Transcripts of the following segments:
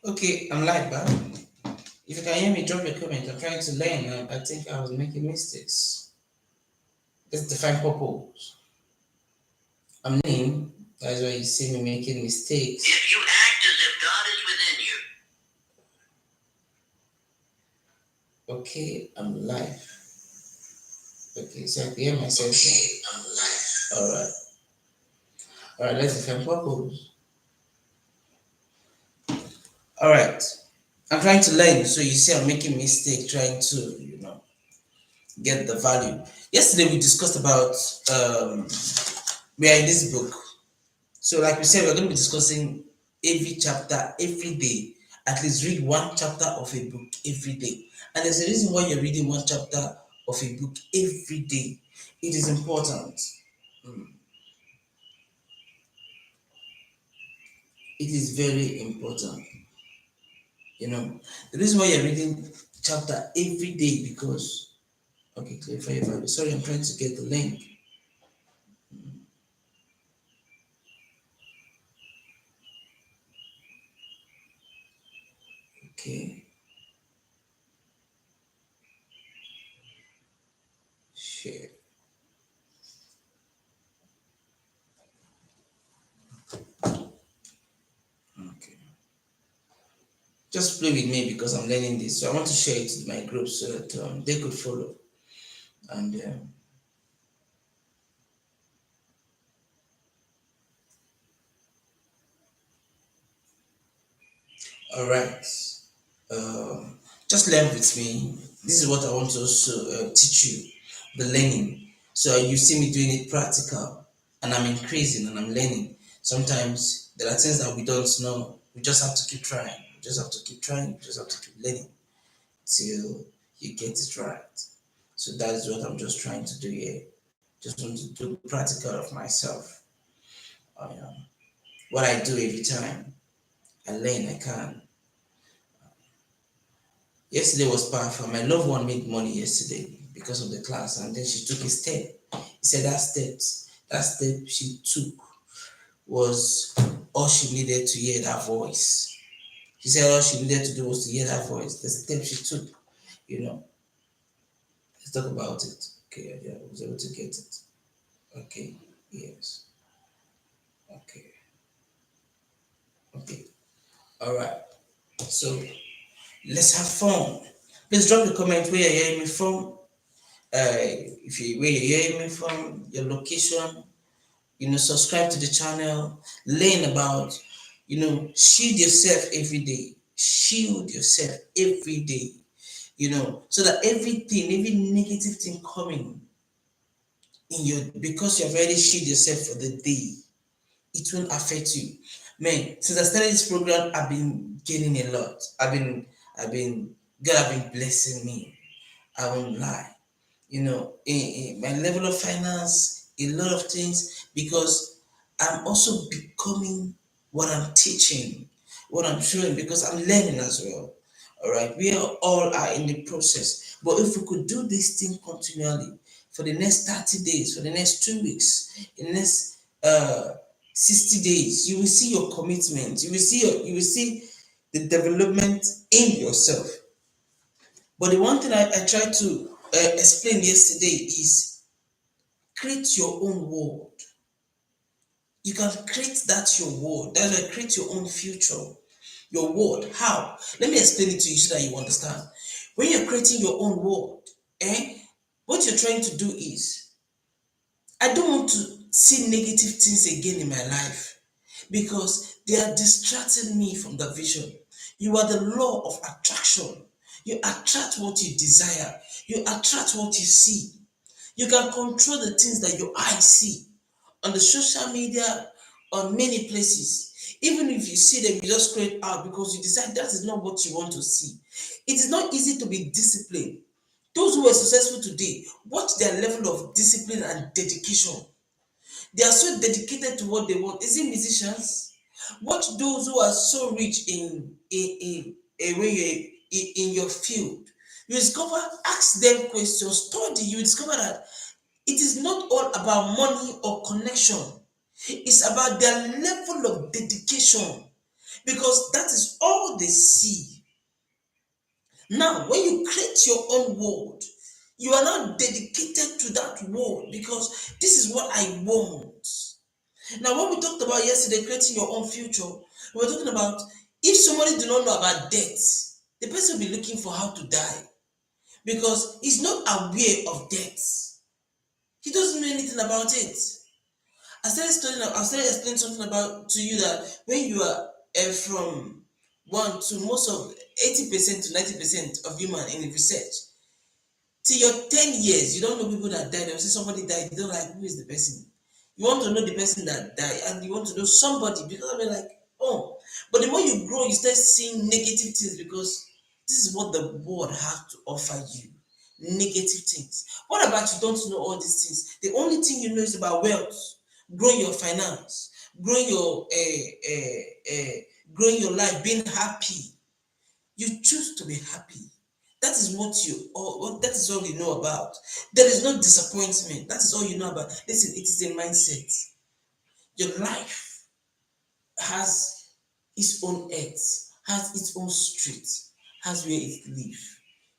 Okay, I'm live, but if you can hear me, drop your comment. I'm trying to learn. I think I was making mistakes. Let's define purpose. I'm learning. That's why you see me making mistakes. If you act as if God is within you. Okay, I'm live. Okay, so I can hear myself now. I'm live. Alright. Alright, let's define purpose. Alright. I'm trying to learn, so you see I'm making mistake trying to, get the value. Yesterday we discussed about we are in this book. So, like we said, we're going to be discussing every chapter every day. At least read one chapter of a book every day. And there's a reason why you're reading one chapter of a book every day. It is important. Mm. It is very important. The reason why you're reading chapter every day because okay, clarify your value. Sorry, I'm trying to get the link. Okay, share. Okay. Just play with me because I'm learning this. So I want to share it with my group so that they could follow. And all right, just learn with me. This is what I want to also teach you, the learning. So you see me doing it practical, and I'm increasing and I'm learning. Sometimes there are things that we don't know. We just have to keep trying. We just have to keep trying. We just have to keep learning till you get it right. So that is what I'm just trying to do here. Just want to do practical of myself. What I do every time I learn, I can. Yesterday was powerful. My loved one made money yesterday because of the class, and then she took a step. He said that step she took was all she needed to hear that voice. She said all she needed to do was to hear that voice. The step she took, you know. Let's talk about it. Okay, yeah, I was able to get it. Okay, yes. Okay, okay. All right. So let's have fun. Please drop a comment where you're hearing me from. If you where you're hearing me from, your location, subscribe to the channel, learn about, shield yourself every day. Shield yourself every day, so that everything, every negative thing coming in your, because you've already shield yourself for the day, it won't affect you. Man, since I started this program, I've been gaining a lot. God have been blessing me. I won't lie. In my level of finance, a lot of things, because I'm also becoming what I'm teaching, what I'm showing, because I'm learning as well. All right, we all are in the process. But if we could do this thing continually for the next 30 days, for the next 2 weeks, in the next 60 days, you will see your commitment. You will see the development in yourself. But the one thing I tried to explain yesterday is create your own world. You can create that your world. That's why create your own future. Your world. How? Let me explain it to you so that you understand. When you're creating your own world, what you're trying to do is, I don't want to see negative things again in my life because they are distracting me from the vision. You are the law of attraction. You attract what you desire. You attract what you see. You can control the things that your eyes see on the social media, on many places. Even if you see them, you just scroll it out because you decide that is not what you want to see. It is not easy to be disciplined. Those who are successful today, watch their level of discipline and dedication. They are so dedicated to what they want. Is it musicians? Watch those who are so rich in your field. You discover, ask them questions, study. You discover that it is not all about money or connection. It's about their level of dedication. because that is all they see. Now, when you create your own world, you are now dedicated to that world because this is what I want. Now, what we talked about yesterday, creating your own future, we were talking about if somebody do not know about death, the person will be looking for how to die because he's not aware of death. He doesn't know anything about it. I started explaining something about to you that when you are from one to most of 80% to 90% of human in research, till your 10 years, you don't know people that died. Or see somebody died, you don't like who is the person. You want to know the person that died, and you want to know somebody because I mean, like, oh, but the more you grow, you start seeing negative things because this is what the world has to offer you. Negative things. What about you don't know all these things? The only thing you know is about wealth, growing your finance, growing your growing your life, being happy. You choose to be happy. That is what you all that is all you know about. There is no disappointment. That is all you know about. Listen, it is a mindset. Your life has its own earth, has its own street, has where it live.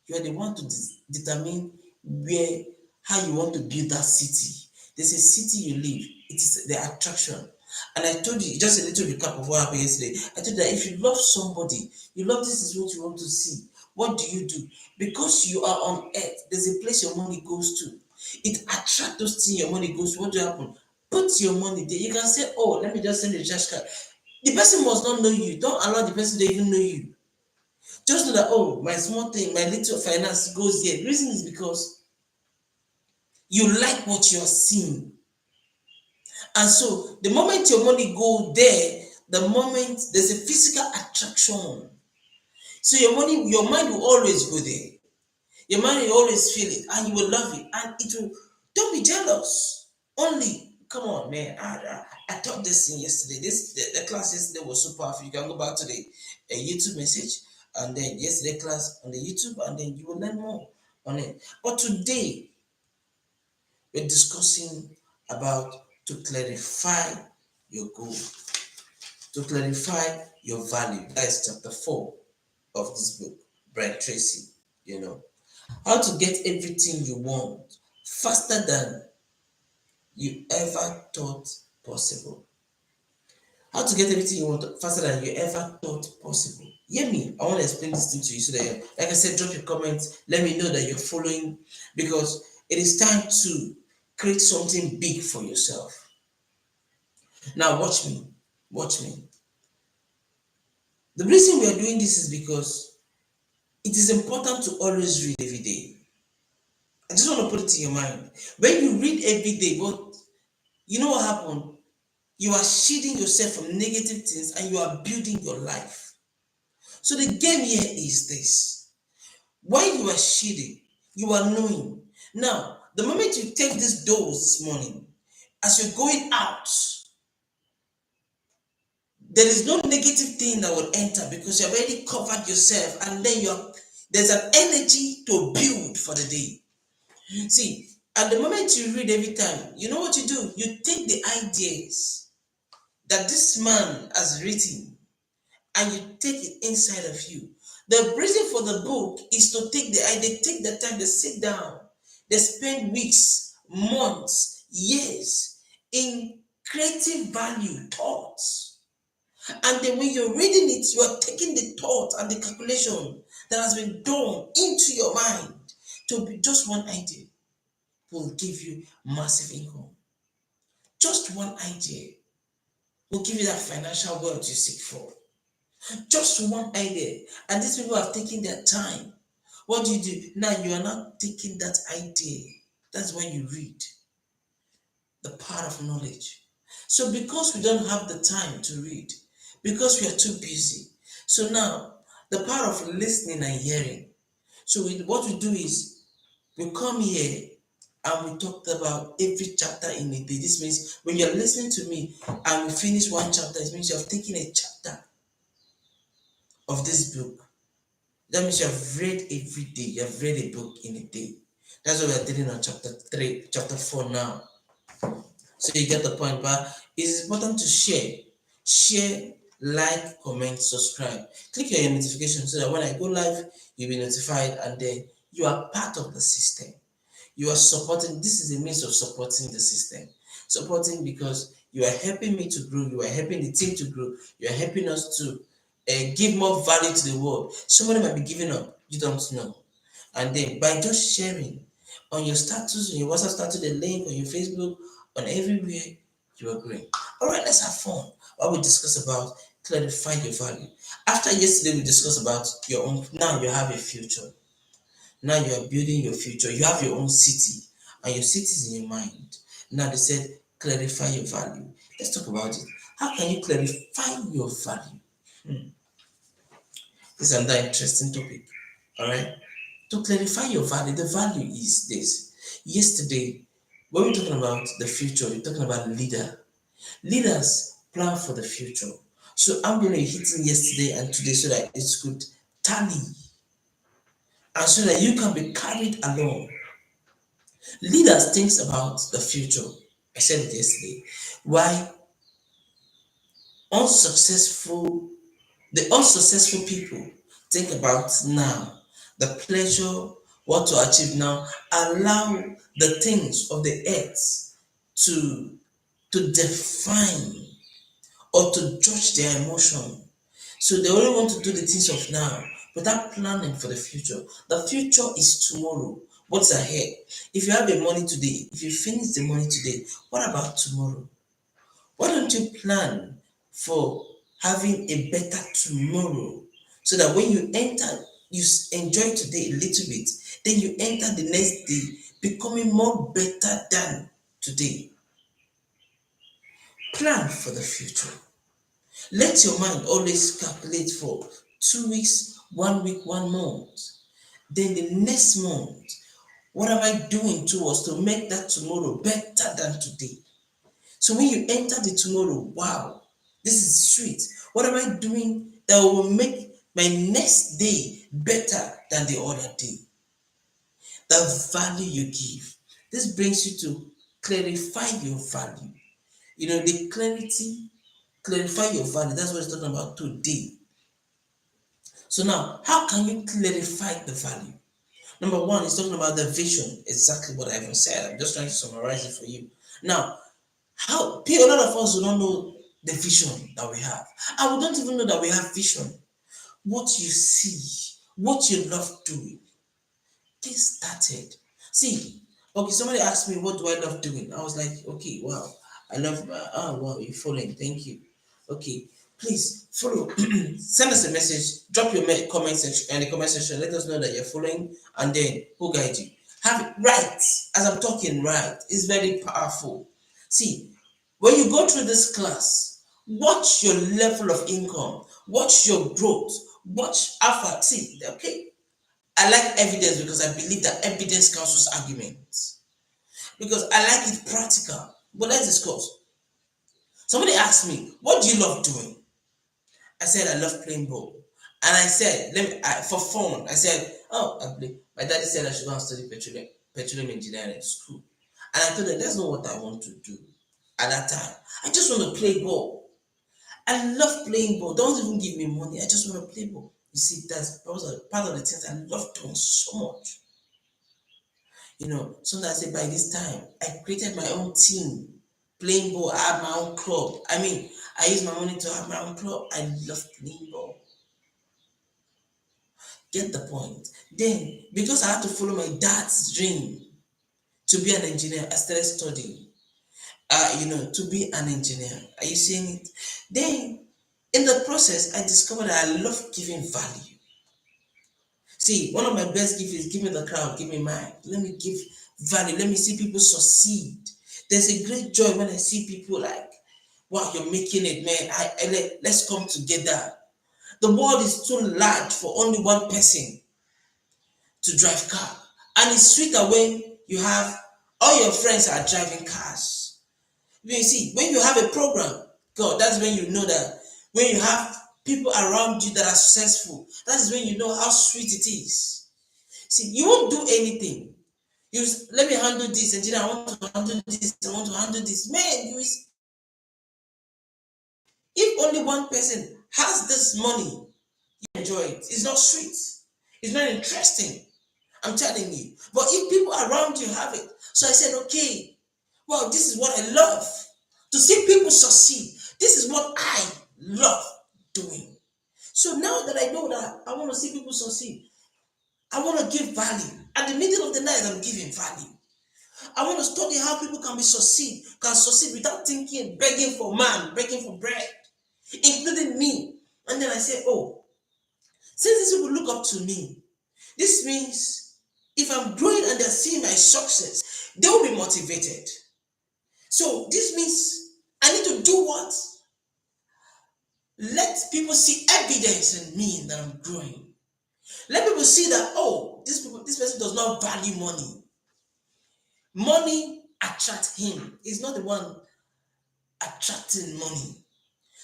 You are the one to determine where how you want to build that city. There's a city you live, it is the attraction. And I told you just a little recap of what happened yesterday. I told you that if you love somebody, you love this is what you want to see. What do you do? Because you are on earth, there's a place your money goes to. It attracts those things your money goes to. What do happen? Put your money there. You can say, oh, let me just send a cash card. The person must not know you. Don't allow the person to even know you. Just know that, oh, my small thing, my little finance goes there. The reason is because you like what you're seeing. And so the moment your money go there, the moment there's a physical attraction. So your mind will always go there. Your mind will always feel it and you will love it. And it will, don't be jealous. Only, come on, man. I taught this thing yesterday. The class yesterday was so powerful. You can go back to the YouTube message and then yesterday class on the YouTube and then you will learn more on it. But today, we're discussing about to clarify your goal, to clarify your value. That is chapter 4 of this book, Brian Tracy. You know, how to get everything you want faster than you ever thought possible. How to get everything you want faster than you ever thought possible. Hear me. I want to explain this thing to you so that, like I said, drop your comments. Let me know that you're following because it is time to create something big for yourself. Now, watch me. Watch me. The reason we are doing this is because it is important to always read every day. I just want to put it in your mind. When you read every day, but you know what happened? You are shielding yourself from negative things and you are building your life. So the game here is this. While you are shielding, you are knowing. Now, the moment you take this dose this morning, as you're going out, there is no negative thing that will enter because you have already covered yourself and then there's an energy to build for the day. See, at the moment you read every time, you know what you do? You take the ideas that this man has written and you take it inside of you. The reason for the book is to take the idea, take the time, they sit down, they spend weeks, months, years in creative value thoughts. And then when you're reading it, you are taking the thought and the calculation that has been done into your mind to be just one idea will give you massive income. Just one idea will give you that financial wealth you seek for. Just one idea. And these people have taken their time. What do you do? Now you are not taking that idea. That's when you read the power of knowledge. So because we don't have the time to read, because we are too busy. So now the power of listening and hearing. So what we do is we come here and we talked about every chapter in a day. This means when you're listening to me and we finish one chapter, it means you have taken a chapter of this book. That means you have read every day. You have read a book in a day. That's what we're dealing on chapter 3, chapter 4 now. So you get the point, but it's important to share. Share like, comment, subscribe. Click on your notification so that when I go live, you'll be notified and then you are part of the system. You are supporting, this is a means of supporting the system. Supporting because you are helping me to grow, you are helping the team to grow, you are helping us to give more value to the world. Somebody might be giving up, you don't know. And then by just sharing on your status, on your WhatsApp status, the link on your Facebook, on everywhere, you are growing. All right, let's have fun. While we discuss about clarify your value. After yesterday, we discussed about your own. Now you have a future. Now you are building your future. You have your own city, and your city is in your mind. Now they said clarify your value. Let's talk about it. How can you clarify your value? This is another interesting topic. All right. To clarify your value, the value is this. Yesterday, when we're talking about the future, we're talking about leader. Leaders plan for the future. So I'm going to hit in yesterday and today so that it could tally and so that you can be carried along. Leaders thinks about the future. I said it yesterday. Why unsuccessful the unsuccessful people think about now, the pleasure, what to achieve now, allow the things of the earth to define or to judge their emotion. So they only want to do the things of now without planning for the future. The future is tomorrow. What's ahead? If you have the money today, if you finish the money today, what about tomorrow? Why don't you plan for having a better tomorrow so that when you enter, you enjoy today a little bit, then you enter the next day becoming more better than today. Plan for the future. Let your mind always calculate for 2 weeks, 1 week, 1 month. Then the next month, what am I doing towards to make that tomorrow better than today? So when you enter the tomorrow, wow, this is sweet. What am I doing that will make my next day better than the other day? The value you give. This brings you to clarify your value. You know, the clarity, clarify your value. That's what it's talking about today. So now, how can you clarify the value? Number one, it's talking about the vision, exactly what I even said. I'm just trying to summarize it for you. Now, how a lot of us do not know the vision that we have. And we don't even know that we have vision. What you see, what you love doing, get started. See, okay, somebody asked me, what do I love doing? I was like, okay, wow, I love, wow, you're following, thank you. Okay, please follow, send us a message, drop your comment section in the comment section, let us know that you're following, and then we'll guide you. Have it right, as I'm talking right, it's very powerful. See, when you go through this class, watch your level of income, watch your growth, watch effort. See, okay, I like evidence because I believe that evidence cancels arguments. Because I like it practical. But let's discuss. Somebody asked me, what do you love doing? I said, I love playing ball. And I said, for fun, I said, oh, I play. My daddy said I should go and study petroleum engineering in school. And I told them, that's not what I want to do at that time. I just want to play ball. I love playing ball. Don't even give me money. I just want to play ball. You see, that's part of the things I love doing so much. You know, sometimes I say by this time, I created my own team, playing ball. I have my own club. I mean, I use my money to have my own club. I love playing ball. Get the point? Then, because I had to follow my dad's dream to be an engineer, I started studying. To be an engineer. Are you seeing it? Then, in the process, I discovered that I love giving value. See, one of my best gifts is give me the crowd, give me mine. Let me give value. Let me see people succeed. There's a great joy when I see people like, wow, you're making it, man. Let's come together. The world is too large for only one person to drive car. And it's sweeter when you have all your friends are driving cars. You see, when you have a program, God, that's when you know that when you have people around you that are successful, that is when you know how sweet it is. See, you won't do anything. Let me handle this, and then I want to handle this, I want to handle this. Man, if only one person has this money, you enjoy it. It's not sweet. It's not interesting. I'm telling you. But if people around you have it, so I said, okay, well, this is what I love. To see people succeed. This is what I love doing. So now that I know that I want to see people succeed, I want to give value. At the middle of the night, I'm giving value. I want to study how people can succeed without thinking, begging for man, begging for bread, including me. And then I say, oh, since these people look up to me, this means if I'm growing and they're seeing my success, they will be motivated. So this means I need to do what? Let people see evidence in me that I'm growing. Let people see that, oh, this person does not value money. Money attracts him. He's not the one attracting money.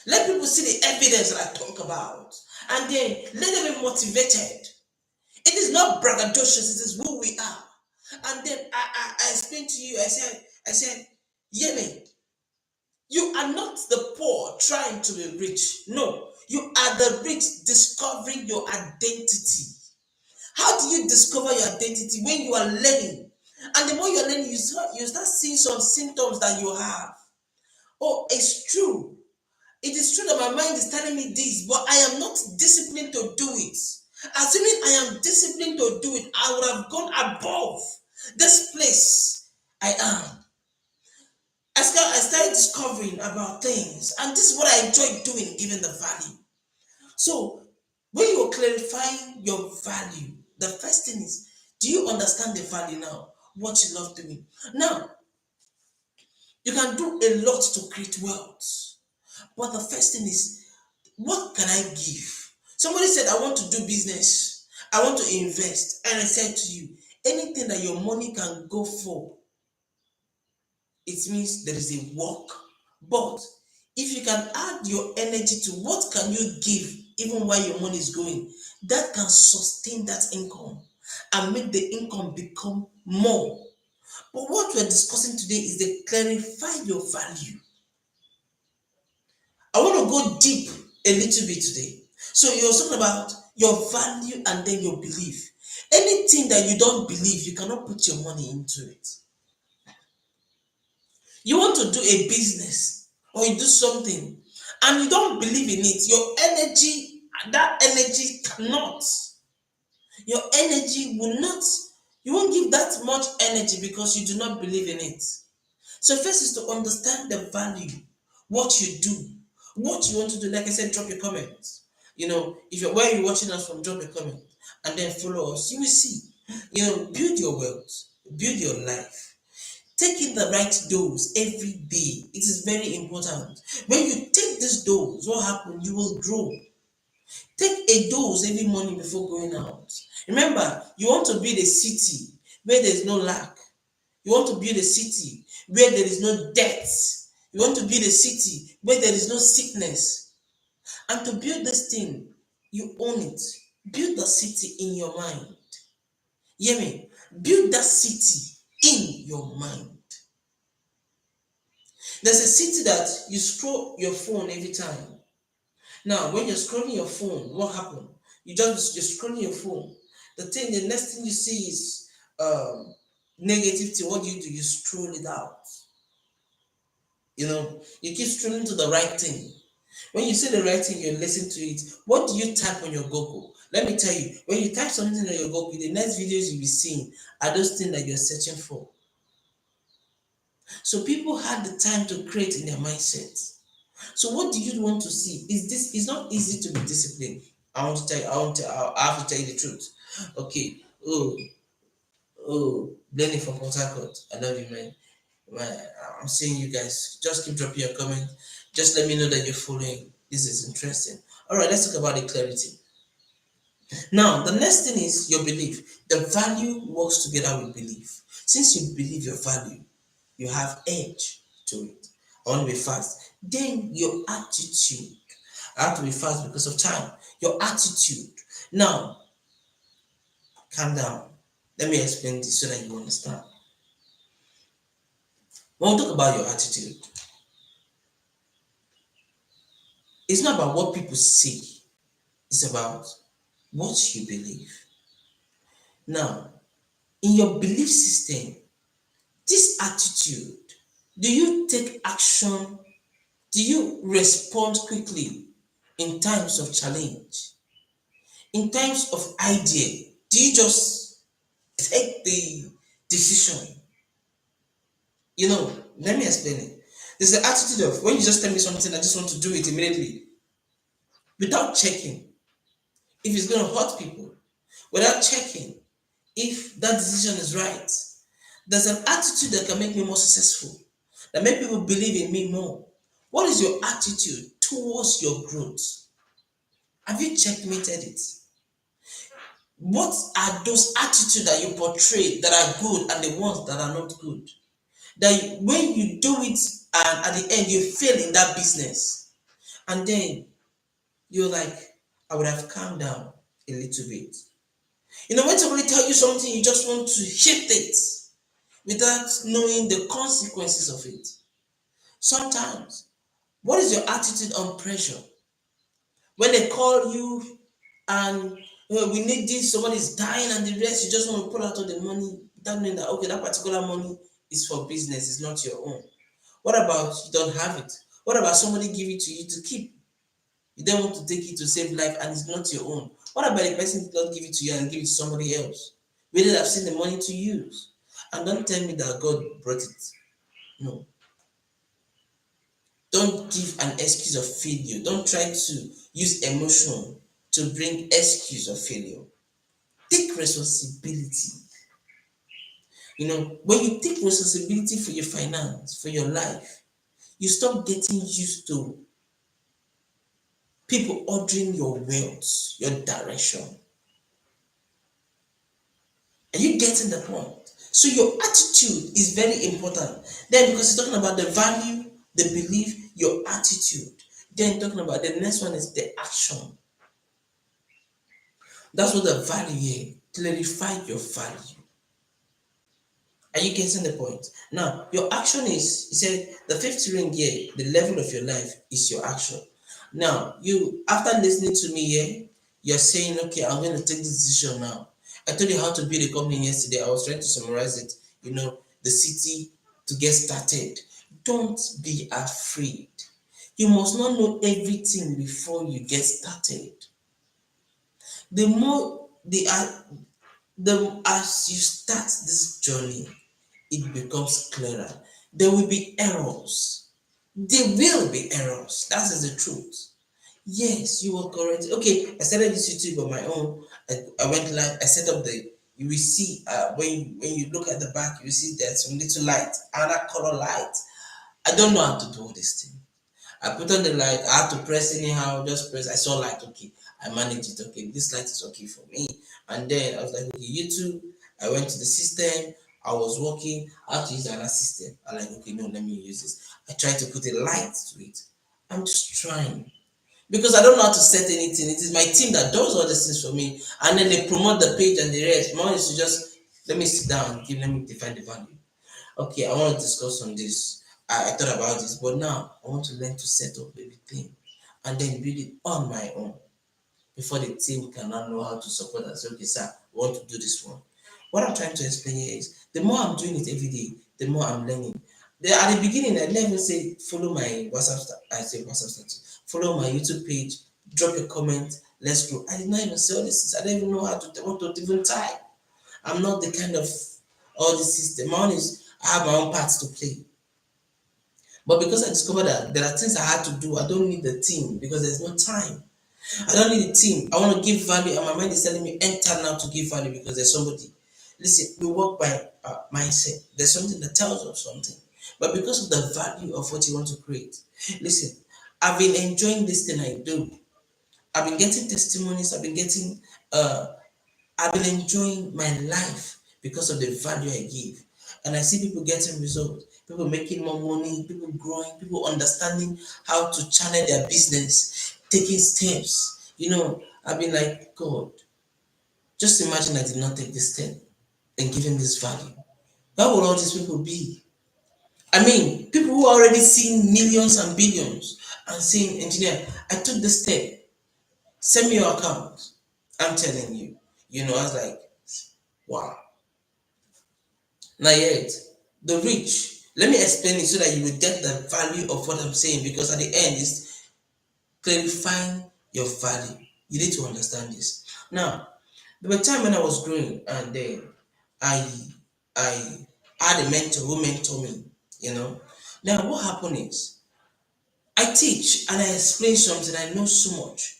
Let people see the evidence that I talk about. And then let them be motivated. It is not braggadocious, it is who we are. And then I explained to you, I said, Yemen, you are not the poor trying to be rich. No, you are the rich discovering your identity. How do you discover your identity? When you are learning. And the more you're learning, you start seeing some symptoms that you have. Oh, it's true. It is true that my mind is telling me this, but I am not disciplined to do it. Assuming I am disciplined to do it, I would have gone above this place I am. I started discovering about things, and this is what I enjoy doing, giving the value. So, when you're clarifying your value, the first thing is, do you understand the value now? What you love doing. Now, you can do a lot to create wealth, but the first thing is, what can I give? Somebody said, I want to do business, I want to invest, and I said to you, anything that your money can go for, it means there is a work. But if you can add your energy to what can you give even while your money is going, that can sustain that income and make the income become more. But what we're discussing today is the clarify your value. I want to go deep a little bit today. So you're talking about your value and then your belief. Anything that you don't believe, you cannot put your money into it. You want to do a business or you do something and you don't believe in it, your energy, that energy cannot. Your energy will not, you won't give that much energy because you do not believe in it. So first is to understand the value, what you do, what you want to do. Like I said, drop your comments. If you're where you're watching us from, drop a comment and then follow us. You will see. Build your wealth, build your life. Taking the right dose every day, it is very important. When you take this dose, what happens? You will grow. Take a dose every morning before going out. Remember, you want to build a city where there is no lack. You want to build a city where there is no debt. You want to build a city where there is no sickness. And to build this thing, you own it. Build the city in your mind. Hear me? Build that city in your mind. There's a city that you scroll your phone every time. Now, when you're scrolling your phone, what happened? You're scrolling your phone. The next thing you see is negative thing. What do? You scroll it out. You keep strolling to the right thing. When you see the right thing, you listen to it. What do you type on your Google? Let me tell you, when you type something on your Google, the next videos you'll be seeing are those things that you're searching for. So people had the time to create in their mindset. So what do you want to see? It's not easy to be disciplined. I want to tell you, I have to tell you the truth. Okay. Lenny from Port Harcourt. I love you, man. Man, I'm seeing you guys. Just keep dropping your comment. Just let me know that you're following. This is interesting. All right, let's talk about the clarity. Now, the next thing is your belief. The value works together with belief. Since you believe your value, you have edge to it. I want to be fast. Then your attitude. I have to be fast because of time. Your attitude. Now, calm down. Let me explain this so that you understand. When we talk about your attitude, It's not about what people say, it's about what you believe. Now, in your belief system, this attitude, do you take action? Do you respond quickly in times of challenge? In times of idea, do you just take the decision? Let me explain it. There's the attitude of when you just tell me something, I just want to do it immediately without checking if it's going to hurt people, without checking if that decision is right. There's an attitude that can make me more successful, that make people believe in me more. What is your attitude towards your growth? Have you checkmated it? What are those attitudes that you portray that are good and the ones that are not good? That when you do it and at the end you fail in that business, and then you're like, I would have calmed down a little bit. When somebody tell you something, you just want to hit it without knowing the consequences of it. Sometimes, what is your attitude on pressure? When they call you and we need this, somebody's dying and the rest, you just want to pull out all the money without knowing that, okay, that particular money is for business, it's not your own. What about you don't have it? What about somebody give it to you to keep? You don't want to take it to save life and it's not your own. What about the person did not give it to you and give it to somebody else? We did have seen the money to use. And don't tell me that God brought it. No. Don't give an excuse of failure. Don't try to use emotion to bring excuse of failure. Take responsibility. When you take responsibility for your finance, for your life, you stop getting used to people ordering your wealth, your direction. Are you getting the point? So your attitude is very important. Then because it's talking about the value, the belief, your attitude. Then talking about the next one is the action. That's what the value here. Clarify your value. Are you getting the point? Now, your action is, he said, the fifth ring here, the level of your life is your action. Now, you, after listening to me here, you're saying, okay, I'm going to take this decision now. I told you how to build a company yesterday. I was trying to summarize it, the city to get started. Don't be afraid. You must not know everything before you get started. The more as you start this journey, it becomes clearer. There will be errors. There will be errors. That is the truth. Yes, you are correct. Okay, I started this YouTube on my own. I went live. I set up the. You will see when you look at the back, you will see there's some little light, another color light. I don't know how to do this thing. I put on the light. I had to press anyhow. Just press. I saw light. Okay, I managed it. Okay, this light is okay for me. And then I was like, okay, YouTube. I went to the system. I was working. I had to use another system. I'm like, okay, no, let me use this. I tried to put a light to it. I'm just trying because I don't know how to set anything. It is my team that does all these things for me, and then they promote the page and the rest. Mine is to just let me sit down, let me define the value. Okay, I want to discuss on this. I thought about this, but now I want to learn to set up everything and then build it on my own before the team can now know how to support us. Okay, sir, we want to do this one. What I'm trying to explain here is the more I'm doing it every day, the more I'm learning. At the beginning, I never say follow my WhatsApp. I say WhatsApp status. Follow my YouTube page. Drop a comment. Let's grow. I did not even say all this. I don't even know how to what to even type. I'm not the kind of all the system. My own is I have my own parts to play. But because I discovered that there are things I had to do, I don't need the team because there's no time. I don't need a team. I want to give value, and my mind is telling me enter now to give value because there's somebody. Listen, we work by mindset. There's something that tells us something, but because of the value of what you want to create, listen. I've been enjoying this thing I do. I've been getting testimonies. Uh, I've been enjoying my life because of the value I give. And I see people getting results, people making more money, people growing, people understanding how to channel their business, taking steps. I've been like, God, just imagine I did not take this step and give him this value. Where would all these people be? I mean, people who are already seeing millions and billions. and saying, engineer, I took this step. Send me your account. I'm telling you. I was like, wow. Not yet. The rich. Let me explain it so that you will get the value of what I'm saying, because at the end is clarifying your value. You need to understand this. Now, there were times when I was growing, and then I I had a mentor who mentored me, you know. Now what happened is I teach and I explain something, I know so much.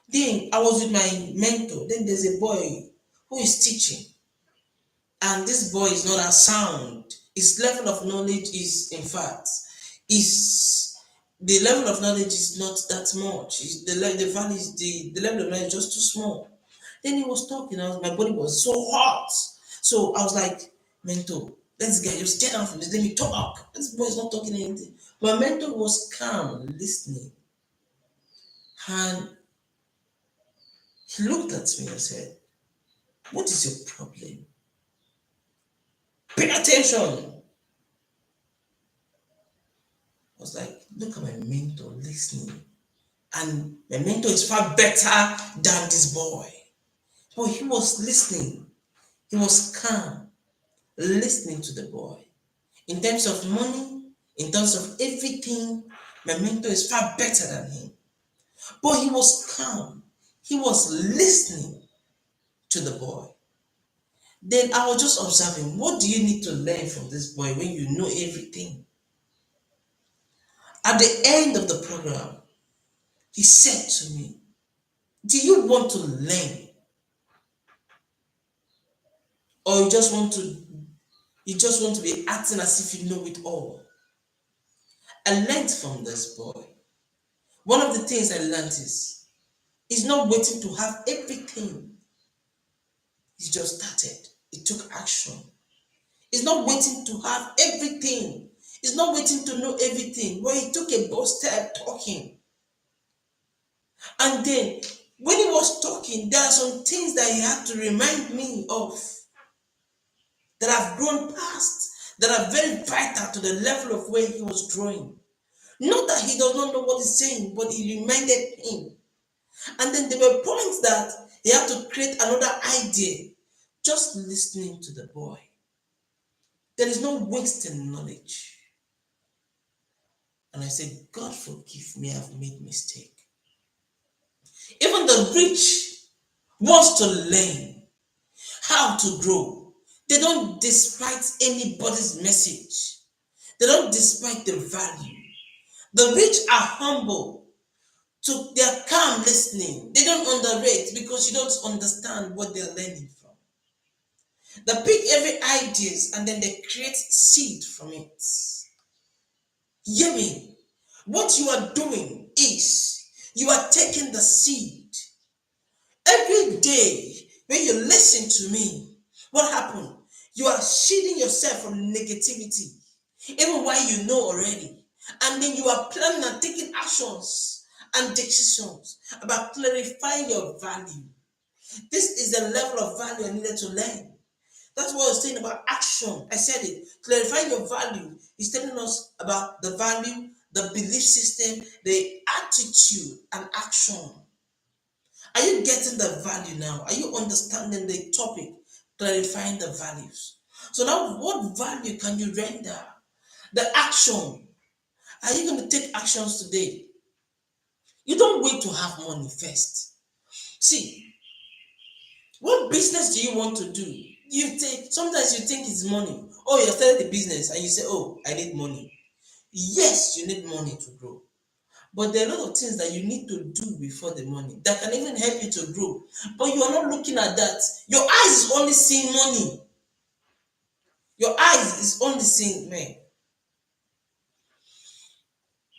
Then I was with my mentor. Then there's a boy who is teaching, and this boy is not as sound. His level of knowledge is, in fact, is the level of knowledge is not that much. The value is the level of knowledge is just too small. Then he was talking. My body was so hot. So I was like, mentor, let's get just get down from this. Let me talk. This boy is not talking anything. My mentor was calm, listening, and he looked at me and said, "What is your problem? Pay attention." I was like, look at my mentor listening. And my mentor is far better than this boy. But he was listening. He was calm, listening to the boy. In terms of money, in terms of everything, my mentor is far better than him. But he was calm. He was listening to the boy. Then I was just observing, what do you need to learn from this boy when you know everything? At the end of the program, he said to me, do you want to learn, or you just want to be acting as if you know it all? I learned from this boy. One of the things I learned is he's not waiting to have everything. He just started. He took action. He's not waiting to have everything. He's not waiting to know everything. But he took a bold step talking. And then when he was talking, there are some things that he had to remind me of that I've grown past, that are very vital to the level of where he was growing. Not that he does not know what he's saying, but he reminded him. And then there were points that he had to create another idea, just listening to the boy. There is no waste in knowledge. And I said, God forgive me, I've made mistake. Even the rich wants to learn how to grow. They don't despite anybody's message. They don't despite the value. The rich are humble. So they are calm listening. They don't underrate because you don't understand what they're learning from. They pick every ideas and then they create seed from it. Hear me. What you are doing is you are taking the seed. Every day when you listen to me, what happened? You are shielding yourself from negativity, even while you know already. And then you are planning and taking actions and decisions about clarifying your value. This is the level of value I needed to learn. That's what I was saying about action. I said it. Clarifying your value is telling us about the value, the belief system, the attitude, and action. Are you getting the value now? Are you understanding the topic? Clarifying the values. So now, what value can you render? The action. Are you going to take actions today? You don't wait to have money first. See, what business do you want to do? Sometimes you think it's money. Oh, you're starting a business and you say, oh, I need money. Yes, you need money to grow. But there are a lot of things that you need to do before the money that can even help you to grow. But you are not looking at that. Your eyes is only seeing money. Your eyes is only seeing men.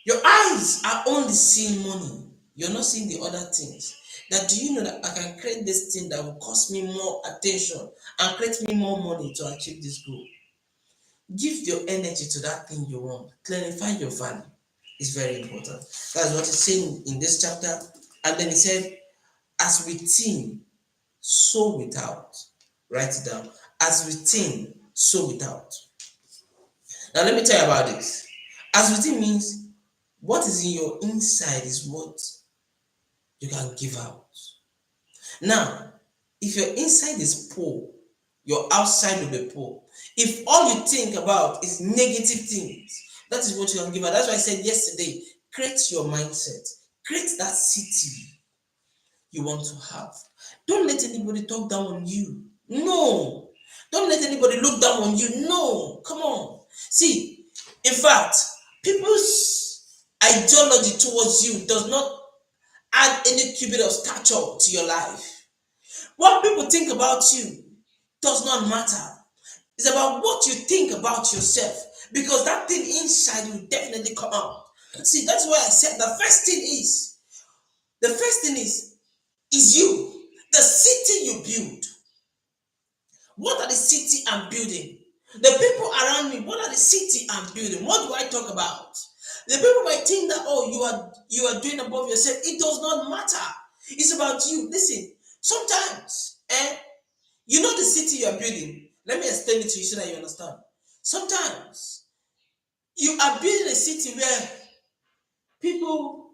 Your eyes are only seeing money. You're not seeing the other things. That do you know that I can create this thing that will cost me more attention and create me more money to achieve this goal? Give your energy to that thing you want. Clarify your value. It's very important. That's what he's saying in this chapter. And then he said, as within, so without. Write it down. As within, so without. Now let me tell you about this. As within means What is in your inside is what you can give out. Now, if your inside is poor, your outside will be poor. If all you think about is negative things, that is what you can give out. That's why I said yesterday, create your mindset, create that city you want to have. Don't let anybody talk down on you. No. Don't let anybody look down on you. No. Come on. See, in fact, people's ideology towards you does not add any cubit of stature to your life. What people think about you does not matter. It's about what you think about yourself, because that thing inside will definitely come out. See, that's why I said the first thing is you, the city you build. What are the city I'm building? The people around me, what are the city I'm building? What do I talk about? The people might think that, oh, you are doing above yourself. It does not matter. It's about you. Listen, sometimes, you know the city you are building. Let me explain it to you so that you understand. Sometimes you are building a city where people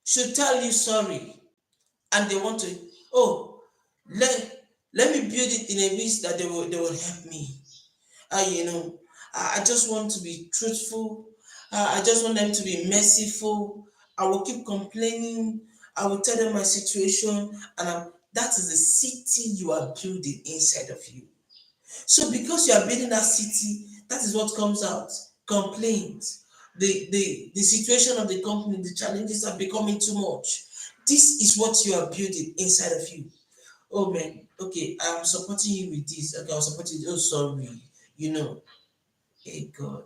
should tell you sorry, and they want to, oh, let me build it in a way that they will help me. I just want to be truthful. I just want them to be merciful. I will keep complaining. I will tell them my situation, and that is the city you are building inside of you. So because you are building that city, that is what comes out. Complaints. The situation of the company, the challenges are becoming too much. This is what you are building inside of you. Oh man, okay, I'm supporting you with this. Okay, I'll support you. Oh, sorry. You know, hey God.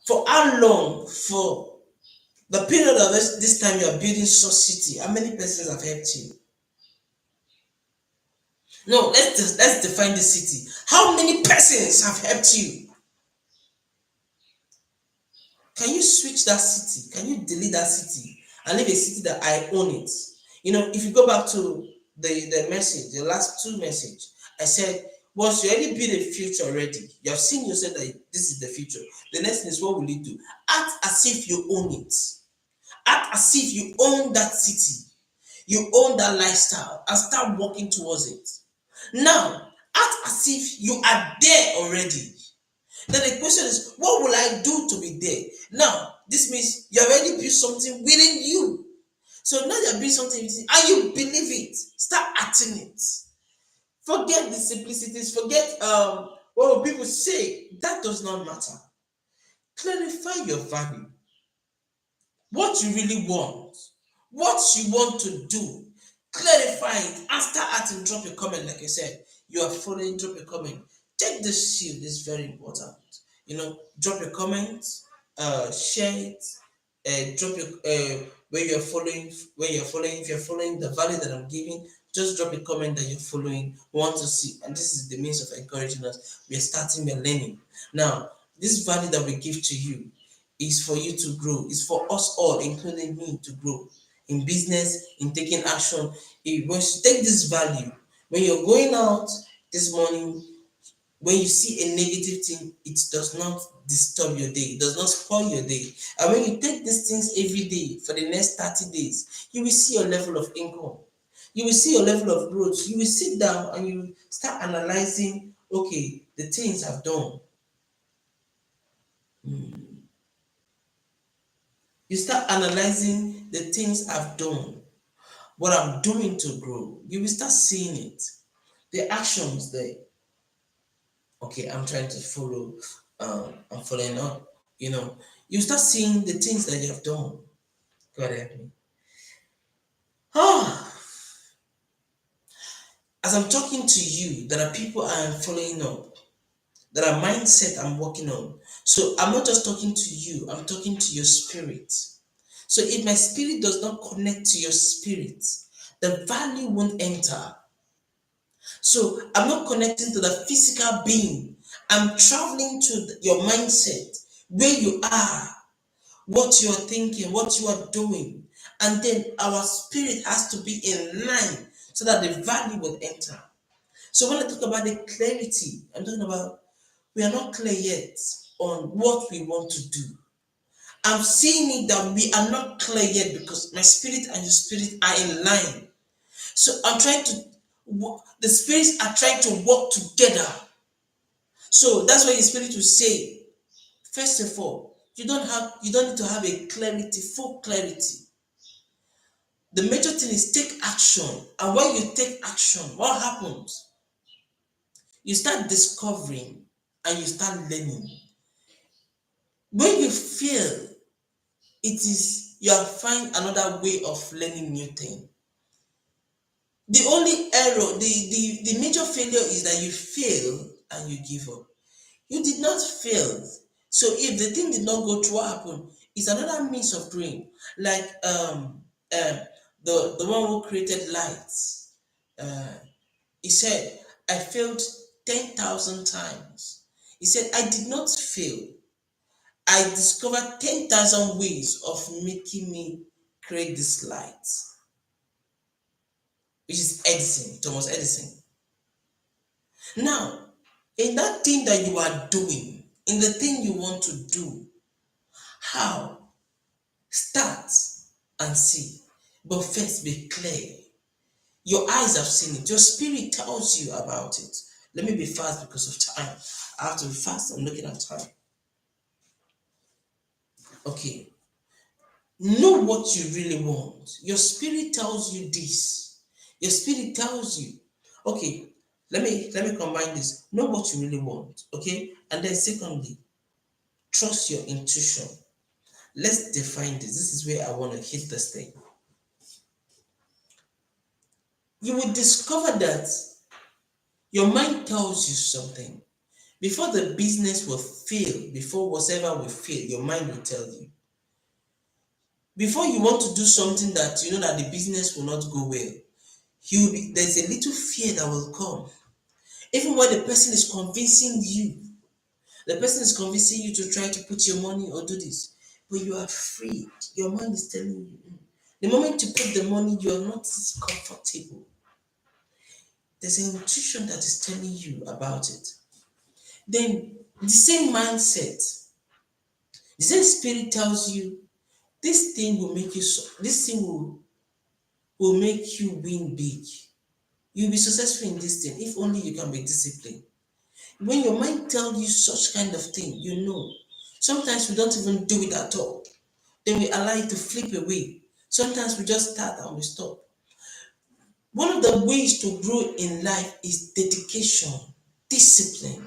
For how long? For the period of this time you are building such city, how many persons have helped you? No, let's define the city. How many persons have helped you? Can you switch that city? Can you delete that city and leave a city that I own it? If you go back to the message, the last two message, I said, once you already build a future already, you have seen yourself that this is the future. The next thing is, what will you do? Act as if you own it. Act as if you own that city. You own that lifestyle and start working towards it. Now, act as if you are there already. Then the question is, what will I do to be there? Now, this means you already built something within you. So now you're building something within, and you believe it. Start acting it. Forget the simplicities. Forget what will people say. That does not matter. Clarify your value. What you really want. What you want to do. Clarify it and start acting. Drop a comment, like I said. You are following, drop a comment. Take the shield, is very important. Drop a comment, share it, drop your if you're following the value that I'm giving, just drop a comment that you're following, want to see, and this is the means of encouraging us. We're starting, we're learning. Now, this value that we give to you is for you to grow, it's for us all, including me, to grow in business, in taking action. Once you take this value, when you're going out this morning, when you see a negative thing, it does not disturb your day, it does not spoil your day. And when you take these things every day for the next 30 days, you will see your level of income, you will see your level of growth. You will sit down and you start analyzing, okay, the things I've done. You start analyzing the things I've done, what I'm doing to grow. You will start seeing it, the actions there. Okay, I'm trying to follow, I'm following up. You start seeing the things that you have done. God help me. Ah, as I'm talking to you, there are people I am following up. There are mindset I'm working on. So I'm not just talking to you, I'm talking to your spirit. So if my spirit does not connect to your spirit, the value won't enter. So I'm not connecting to the physical being. I'm traveling to your mindset, where you are, what you are thinking, what you are doing. And then our spirit has to be in line so that the value will enter. So when I talk about the clarity, I'm talking about we are not clear yet on what we want to do. I'm seeing it that we are not clear yet because my spirit and your spirit are in line. So I'm trying to, the spirits are trying to work together. So that's why the spirit will say, first of all, you don't need to have a clarity, full clarity. The major thing is take action. And when you take action, what happens? You start discovering and you start learning. When you feel it is, you are find another way of learning new thing. The only error, the major failure is that you fail and you give up. You did not fail. So if the thing did not go through, what happened? It's another means of doing. Like the one who created lights. He said, I failed 10,000 times. He said, I did not fail. I discovered 10,000 ways of making me create this light, which is Edison, Thomas Edison. Now, in that thing that you are doing, in the thing you want to do, how? Start and see. But first, be clear. Your eyes have seen it. Your spirit tells you about it. Let me be fast because of time. I have to be fast. I'm looking at time. Okay. Know what you really want. Your spirit tells you this. Your spirit tells you. Okay. Let me combine this. Know what you really want. Okay. And then secondly, trust your intuition. Let's define this. This is where I want to hit this thing. You will discover that your mind tells you something. Before the business will fail, before whatever will fail, your mind will tell you. Before you want to do something that you know that the business will not go well, there's a little fear that will come. Even when the person is convincing you, the person is convincing you to try to put your money or do this, but you are afraid. Your mind is telling you. The moment you put the money, you are not comfortable. There's an intuition that is telling you about it. Then the same mindset, the same spirit tells you this thing will make you this thing will make you win big. You'll be successful in this thing if only you can be disciplined. When your mind tells you such kind of thing, you know. Sometimes we don't even do it at all. Then we allow it to flip away. Sometimes we just start and we stop. One of the ways to grow in life is dedication, discipline.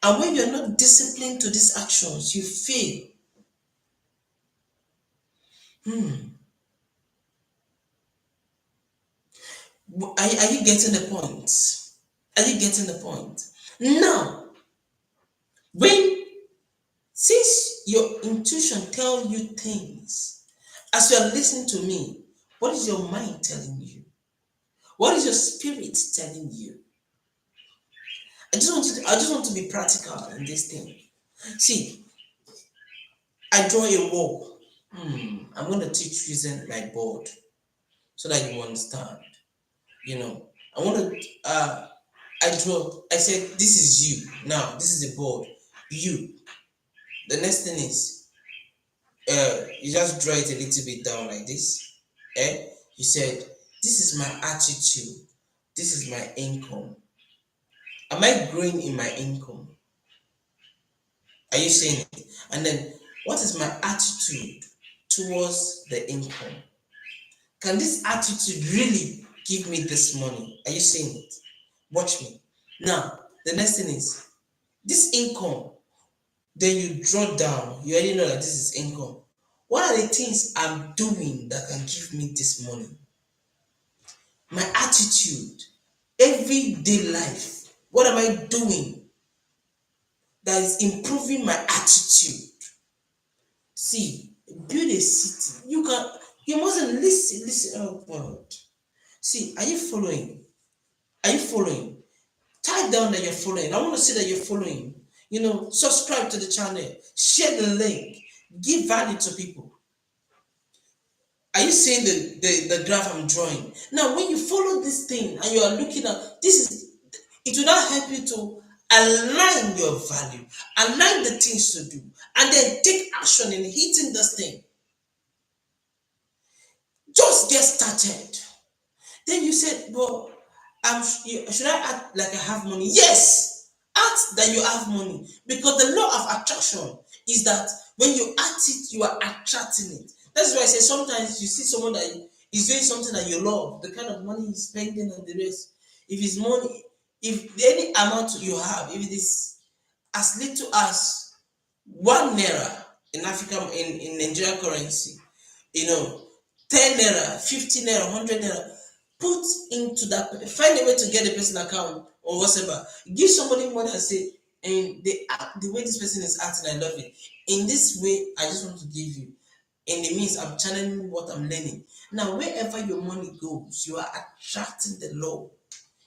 And when you're not disciplined to these actions, you fail. Are you getting the point? Are you getting the point? Now, when since your intuition tells you things, as you are listening to me, what is your mind telling you? What is your spirit telling you? I just want to be practical in this thing. See, I draw a wall. I'm going to teach using my board so that you understand. I want to. I said, this is you. Now, this is the board. You. The next thing is, you just draw it a little bit down like this. You said, this is my attitude. This is my income. Am I growing in my income? Are you saying it? And then, what is my attitude towards the income? Can this attitude really give me this money? Are you saying it? Watch me. Now, the next thing is, this income, then you draw down. You already know that this is income. What are the things I'm doing that can give me this money? My attitude, everyday life. What am I doing that is improving my attitude? See, build a city. You mustn't listen. Oh God. See, are you following? Are you following? Type down that you're following. I want to see that you're following. Subscribe to the channel, share the link, give value to people. Are you seeing the graph I'm drawing? Now, when you follow this thing and you are looking at it will not help you to align your value, align the things to do, and then take action in hitting this thing. Just get started. Then you said, well, should I act like I have money? Yes, act that you have money, because the law of attraction is that when you act it, you are attracting it. That's why I say sometimes you see someone that is doing something that you love, the kind of money he's spending and the rest. If it's money, if any amount you have, if it is as little as 1 naira in Africa, in Nigerian currency, you know, 10 naira, 50 naira, 100 naira, put into that, find a way to get the person account or whatever. Give somebody money and say, and the way this person is acting, I love it. In this way, I just want to give you. And it means I'm channeling what I'm learning. Now, wherever your money goes, you are attracting the law.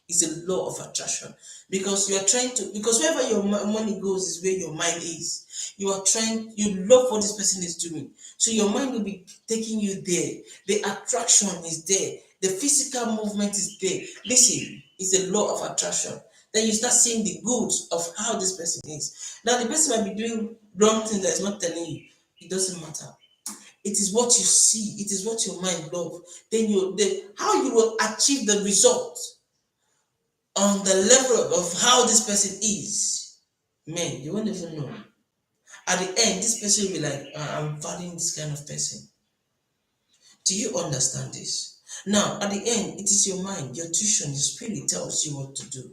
It's a law of attraction, because you are trying to, because wherever your money goes is where your mind is. You are trying, you love what this person is doing, so your mind will be taking you there. The attraction is there, the physical movement is there. Listen, it's a law of attraction. Then you start seeing the goods of how this person is. Now the person might be doing wrong things that is not telling you. It doesn't matter. It is what you see, it is what your mind loves. Then how you will achieve the result on the level of how this person is, man, you won't even know. At the end, this person will be like, I'm valuing this kind of person. Do you understand this? Now, at the end, it is your mind, your tuition, your spirit tells you what to do.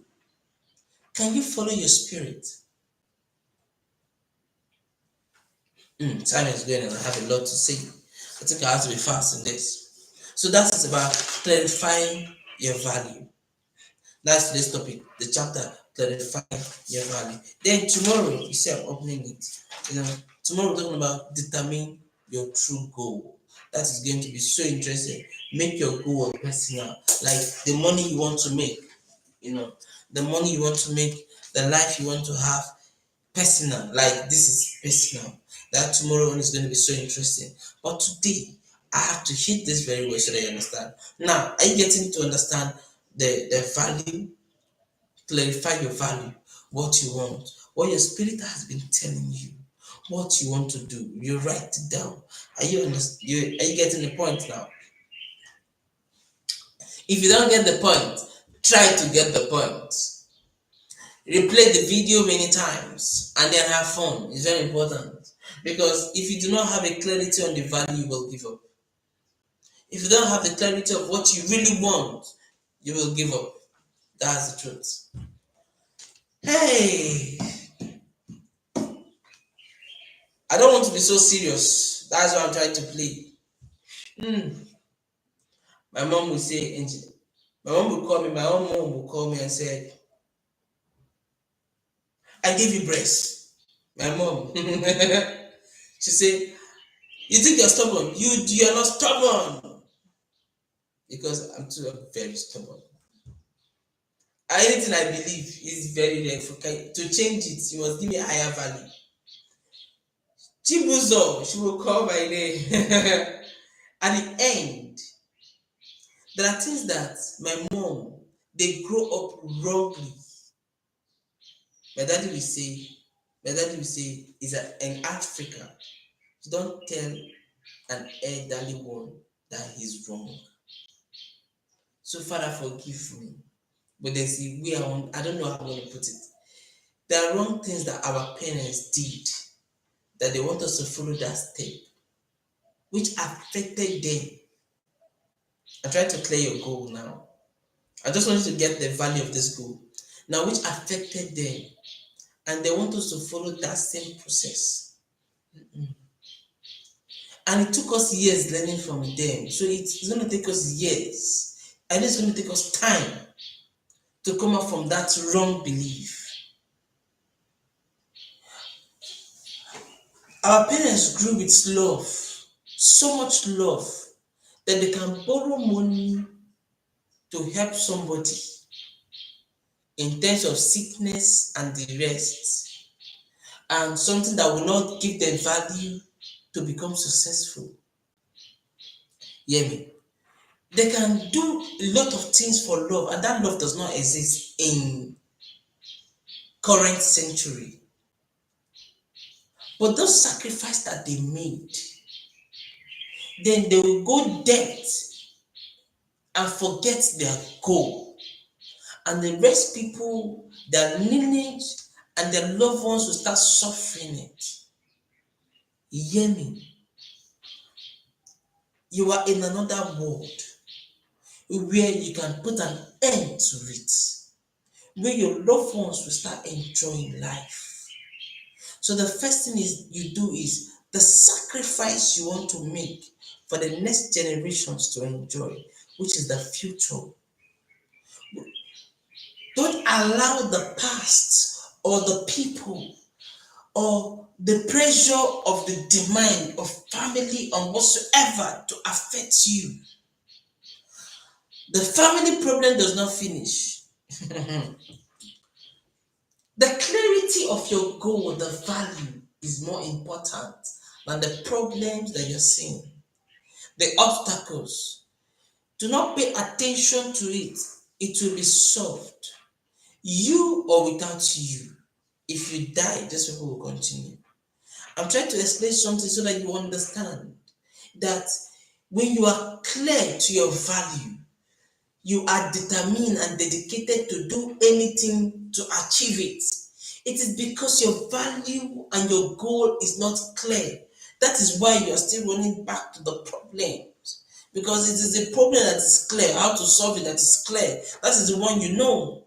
Can you follow your spirit? Time is going and I have a lot to say. I think I have to be fast in this. So that is about clarifying your value. That's today's topic, the chapter clarifying your value. Then tomorrow, you see, I'm opening it. Tomorrow we're talking about determine your true goal. That is going to be so interesting. Make your goal personal, like the money you want to make. The money you want to make, the life you want to have, personal. Like this is personal. That tomorrow one is going to be so interesting. But today, I have to hit this very well so that you understand. Now, are you getting to understand the value? Clarify your value, what you want, what your spirit has been telling you, what you want to do. You write it down. Are you getting the point now? If you don't get the point, try to get the point. Replay the video many times and then have fun. It's very important, because if you do not have a clarity on the value, you will give up. If you don't have the clarity of what you really want, you will give up. That's the truth. Hey, I don't want to be so serious. That's why I'm trying to play. My mom will say, my mom will call me, my own mom will call me and say, I gave you breast. My mom. She said, you think you're stubborn? You're not stubborn. Because I'm too very stubborn. Anything I believe is very rare. To change it, you must give me a higher value. Chibuzo, she will call my name. At the end, there are things that my mom, they grow up wrongly. My daddy will say, is that in Africa, don't tell an elderly one that he's wrong. So Father, forgive me. But there's a way I don't know how I'm going to put it. There are wrong things that our parents did that they want us to follow that step, which affected them. I'm trying to clear your goal now. I just want you to get the value of this goal. Now, which affected them, and they want us to follow that same process. And it took us years learning from them. So it's going to take us years. And it's going to take us time to come up from that wrong belief. Our parents grew with love, so much love, that they can borrow money to help somebody in terms of sickness and the rest, and something that will not give them value to become successful. Hear me? They can do a lot of things for love, and that love does not exist in current century. But those sacrifices that they made, then they will go depth and forget their goal. And the rest people, their lineage and their loved ones will start suffering it. You hear me? You are in another world where you can put an end to it, where your loved ones will start enjoying life. So the first thing is you do is the sacrifice you want to make for the next generations to enjoy, which is the future. Don't allow the past or the people or the pressure of the demand of family or whatsoever to affect you. The family problem does not finish. The clarity of your goal, the value, is more important than the problems that you're seeing, the obstacles. Do not pay attention to it. It will be solved. You or without you. If you die, these people will continue. I'm trying to explain something so that you understand that when you are clear to your value, you are determined and dedicated to do anything to achieve it. It is because your value and your goal is not clear. That is why you are still running back to the problems. Because it is a problem that is clear. How to solve it that is clear. That is the one you know.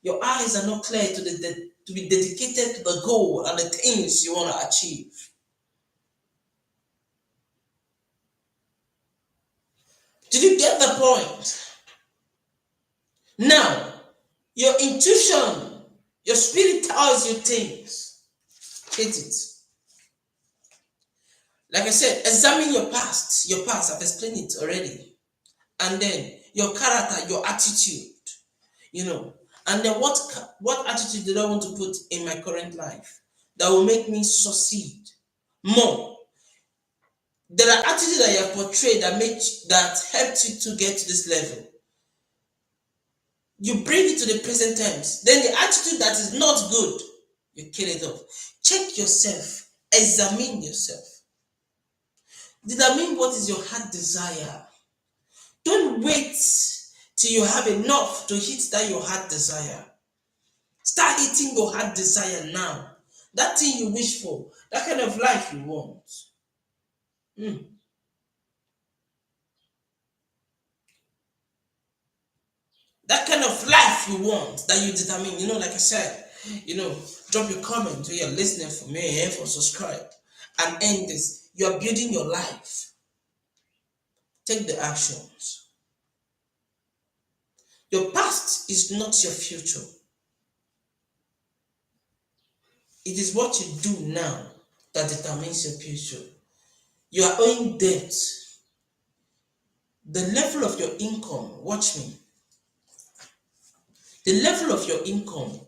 Your eyes are not clear to be dedicated to the goal and the things you want to achieve. Did you get the point? Now, your intuition, your spirit tells you things. Hit it. Like I said, examine your past. Your past, I've explained it already. And then your character, your attitude, And then what attitude did I want to put in my current life that will make me succeed more? There are attitudes that you have portrayed that helped you to get to this level. You bring it to the present times. Then the attitude that is not good, you kill it off. Check yourself. Examine yourself. Determine what is your heart desire. Don't wait till you have enough to hit that your heart desire. Start hitting your heart desire now. That thing you wish for, that kind of life you want. That kind of life you want, that you determine, like I said, drop your comment where you're listening for me and for subscribe and end this. You're building your life. Take the actions. Your past is not your future. It is what you do now that determines your future. You are owing debt. The level of your income, watch me. The level of your income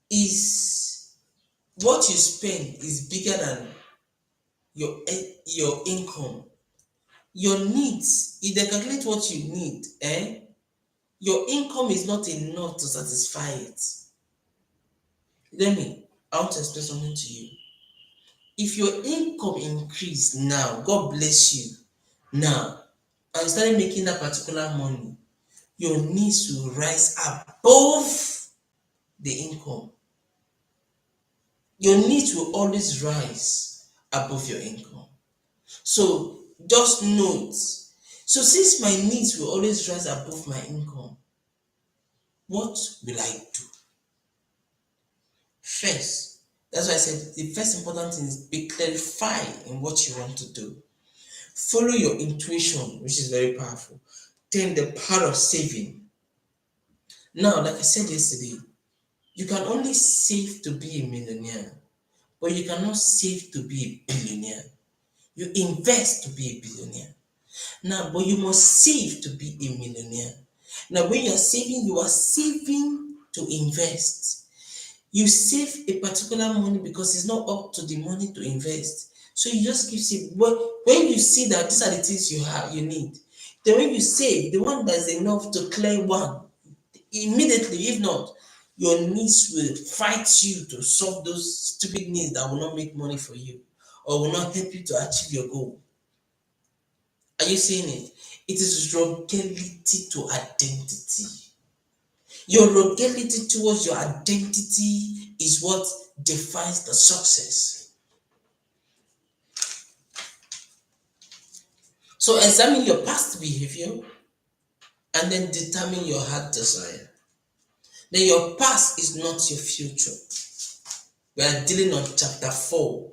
is what you spend is bigger than your income. Your needs, if they calculate what you need, your income is not enough to satisfy it. I want to explain something to you. If your income increase now, God bless you now, and you started making that particular money, your needs will rise above the income. Your needs will always rise above your income. So just note. So since my needs will always rise above my income, what will I do? First, that's why I said the first important thing is be clarified in what you want to do. Follow your intuition, which is very powerful. Then the power of saving. Now, like I said yesterday, you can only save to be a millionaire, but you cannot save to be a billionaire. You invest to be a billionaire. Now, but you must save to be a millionaire. Now, when you are saving to invest. You save a particular money because it's not up to the money to invest. So you just keep saving. When you see that these are the things you need, then when you save, the one that's enough to clear one, immediately, if not, Your needs will fight you to solve those stupid needs that will not make money for you or will not help you to achieve your goal. Are you seeing it? It is rugality to identity. Your rugality towards your identity is what defines the success. So examine your past behavior and then determine your heart desire. Then your past is not your future. We are dealing on chapter 4.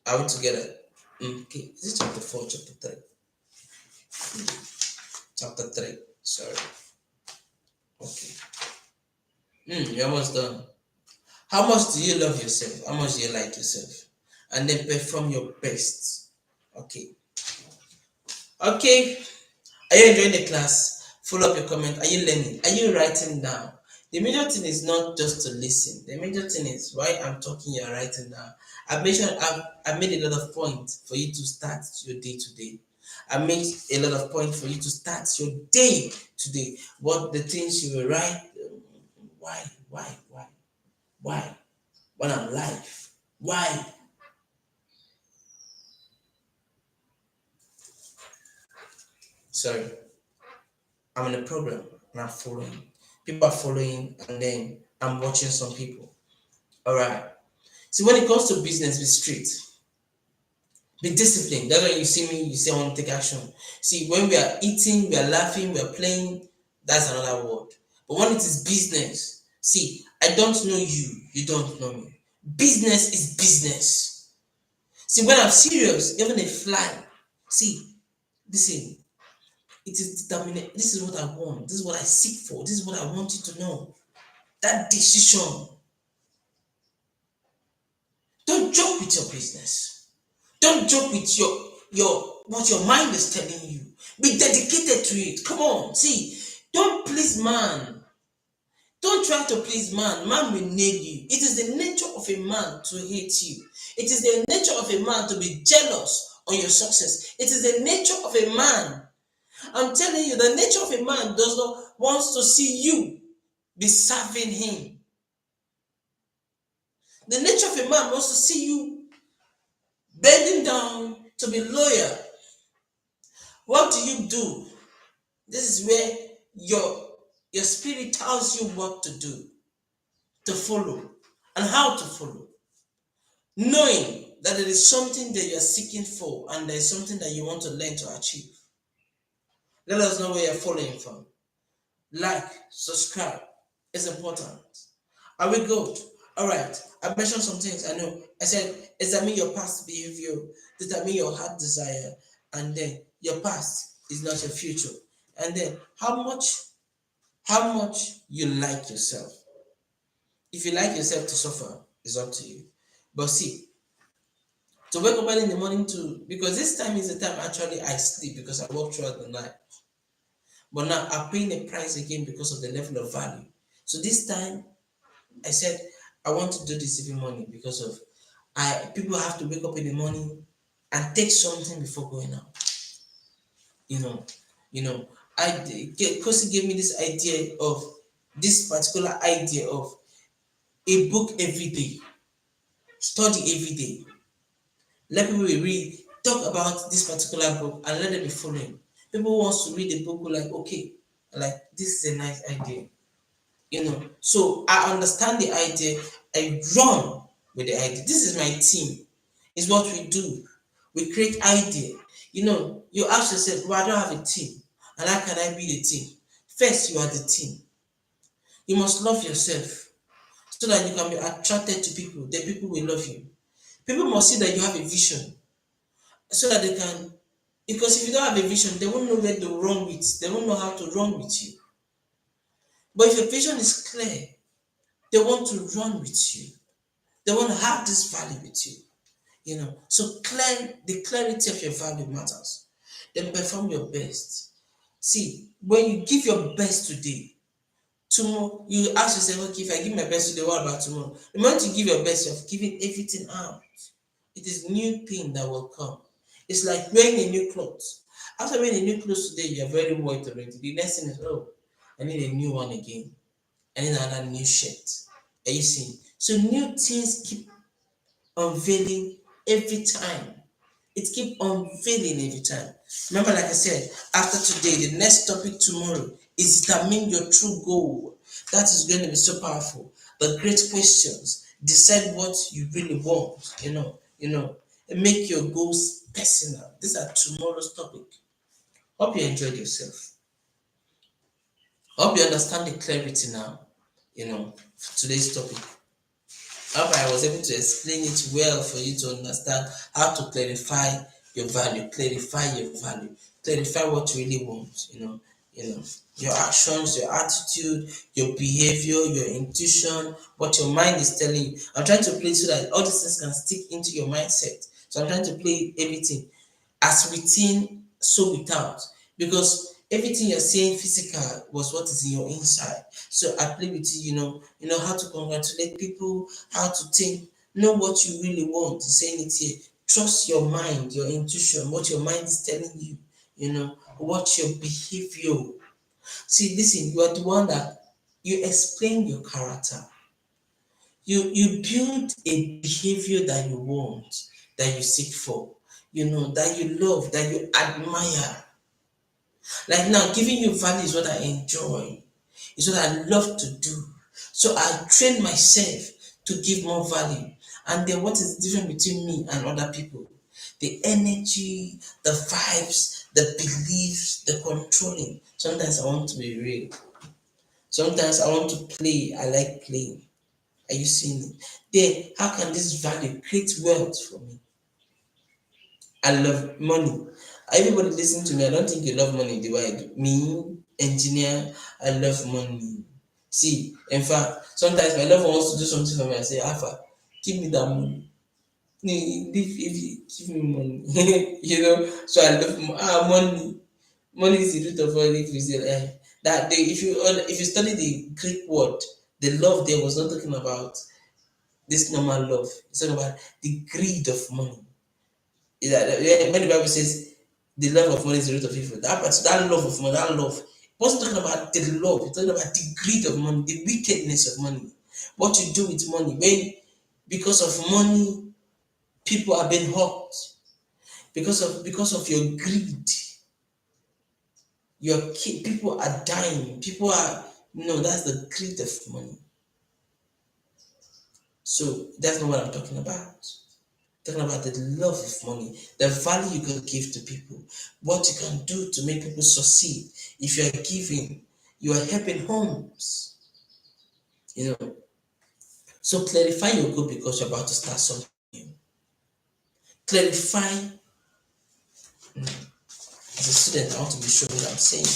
Are we together? Okay, is it chapter 4, chapter 3? Chapter 3, sorry. Okay. You're almost done. How much do you love yourself? How much do you like yourself? And then perform your best. Okay. Okay. Are you enjoying the class? Follow up your comment. Are you learning? Are you writing down? The major thing is not just to listen. The major thing is why I'm talking, you're writing down. I've made a lot of points for you to start your day today. I made a lot of points for you to start your day today. What the things you will write, why? When I'm live, why? Sorry, I'm in a program and I'm following. People are following, and then I'm watching some people. All right. See, when it comes to business, be straight, be disciplined. That's when you see me, you say I want to take action. See, when we are eating, we are laughing, we are playing, that's another word. But when it is business, see, I don't know you, you don't know me. Business is business. See, when I'm serious, even a fly, see, listen, it is determined. This is what I want. This is what I seek for. This is what I want you to know. That decision. Don't joke with your business. Don't joke with your what your mind is telling you. Be dedicated to it. Come on, see. Don't please man. Don't try to please man. Man will nail you. It is the nature of a man to hate you. It is the nature of a man to be jealous on your success. It is the nature of a man. I'm telling you, the nature of a man does not wants to see you be serving him. The nature of a man wants to see you bending down to be loyal. What do you do? This is where your spirit tells you what to do, to follow, and how to follow. Knowing that there is something that you are seeking for and there is something that you want to learn to achieve. Let us know where you're following from. Like, subscribe. It's important. Are we good? All right. I mentioned some things. I know. I said, examine your past behavior, determine your heart desire, and then your past is not your future. And then how much you like yourself. If you like yourself to suffer, it's up to you. But see, to wake up early in the morning to because this time is the time actually I sleep because I work throughout the night. But now I'm paying a price again because of the level of value. So this time I said I want to do this every morning because of I people have to wake up in the morning and take something before going out. You know, you know. Kosi gave me this idea of this particular idea of a book every day, study every day. Let people read, talk about this particular book, and let them be following. People wants to read the book like okay, like this is a nice idea. So I understand the idea, I run with the idea. This is my team, is what we do. We create idea. You ask yourself, well, I don't have a team, and how can I be the team? First, you are the team. You must love yourself so that you can be attracted to people. The people will love you. People must see that you have a vision so that they can, because if you don't have a vision, they won't know where to run with. They won't know how to run with you. But if your vision is clear, they want to run with you. They want to have this value with you. So the clarity of your value matters. Then perform your best. See, when you give your best today, tomorrow you ask yourself, okay, if I give my best today, what about tomorrow? The moment you give your best, you have given everything out. It is new thing that will come. It's like wearing a new clothes. After wearing a new clothes today, you are very white already. The next thing is, oh, I need a new one again. and then another new shirt. Are you seeing? So new things keep unveiling every time. It keep unveiling every time. Remember, like I said, after today, the next topic tomorrow is determine your true goal. That is going to be so powerful. The great questions. Decide what you really want. And make your goals personal. These are tomorrow's topic. Hope you enjoyed yourself. Hope you understand the clarity now. For today's topic. Hope I was able to explain it well for you to understand how to clarify your value, clarify what you really want, your actions, your attitude, your behavior, your intuition, what your mind is telling you. I'm trying to play so that all these things can stick into your mindset. So I'm trying to play everything as within, so without. Because everything you're saying physical was what is in your inside. So I play with you, how to congratulate people, how to think, know what you really want. Saying it here. Trust your mind, your intuition, what your mind is telling you, what your behavior. See, listen, you are the one that you explain your character. You build a behavior that you want, that you seek for, that you love, that you admire. Like now, giving you value is what I enjoy, is what I love to do. So I train myself to give more value. And then what is the difference between me and other people? The energy, the vibes, the beliefs, the controlling. Sometimes I want to be real. Sometimes I want to play. I like playing. Are you seeing it? Then how can this value create wealth for me? I love money. Everybody listen to me. I don't think you love money the way I do. Me, engineer, I love money. See, in fact, sometimes my lover wants to do something for me. I say, Alpha, give me that money. If you give me money, So I love money. Money is the root of all. If you say if you study the Greek word, the love there was not talking about this normal love. It's talking about the greed of money. Is that when the Bible says the love of money is the root of evil, that love of money, that love, it wasn't talking about the love, it's talking about the greed of money, the wickedness of money. What you do with money, when because of money, people are being hurt. Because of your greed, people are dying. People are that's the greed of money. So that's not what I'm talking about. Talking about the love of money, the value you can give to people, what you can do to make people succeed. If you are giving, you are helping homes. So clarify your goal because you're about to start something new. Clarify. As a student, I want to be sure what I'm saying.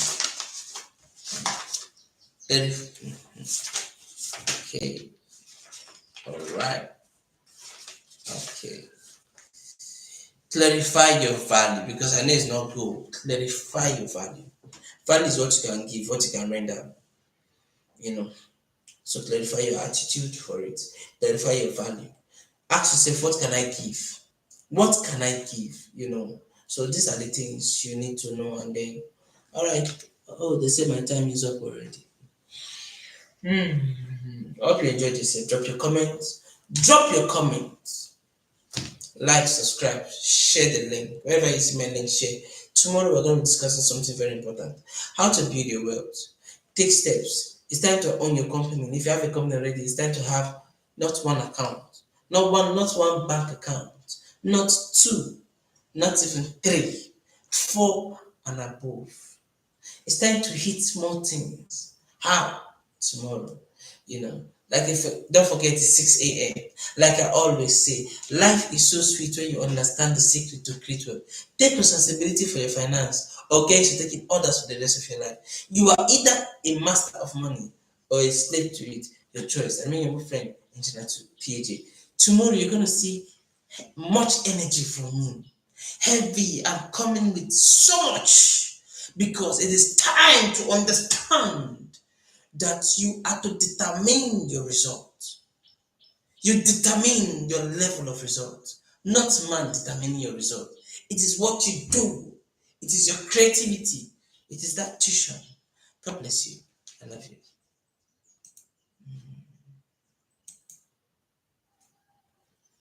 Okay. All right. Okay. Clarify your value because I know it's not goal. Clarify your value. Value is what you can give, what you can render. So clarify your attitude for it. Clarify your value. Ask yourself, what can I give? What can I give? So these are the things you need to know. And then, all right. Oh, they say my time is up already. I hope you enjoyed yourself. Drop your comments. Drop your comments. Like, subscribe, share the link. Wherever you see my link, share. Tomorrow we're going to be discussing something very important. How to build your wealth. Take steps. It's time to own your company. If you have a company already, it's time to have not one account, not one bank account, not two, not even three, four and above. It's time to hit small things. How? Tomorrow. Like don't forget it's 6 a.m. Like I always say, life is so sweet when you understand the secret to create wealth. Take responsibility for your finance or get to taking orders for the rest of your life. You are either a master of money or a slave to it. Your choice. I mean your good friend, Engineer P.A.J. Tomorrow you're gonna see much energy from me. Heavy, I'm coming with so much because it is time to understand that you are to determine your result. You determine your level of result, not man determining your result. It is what you do, it is your creativity, it is that tuition. God bless you. I love you.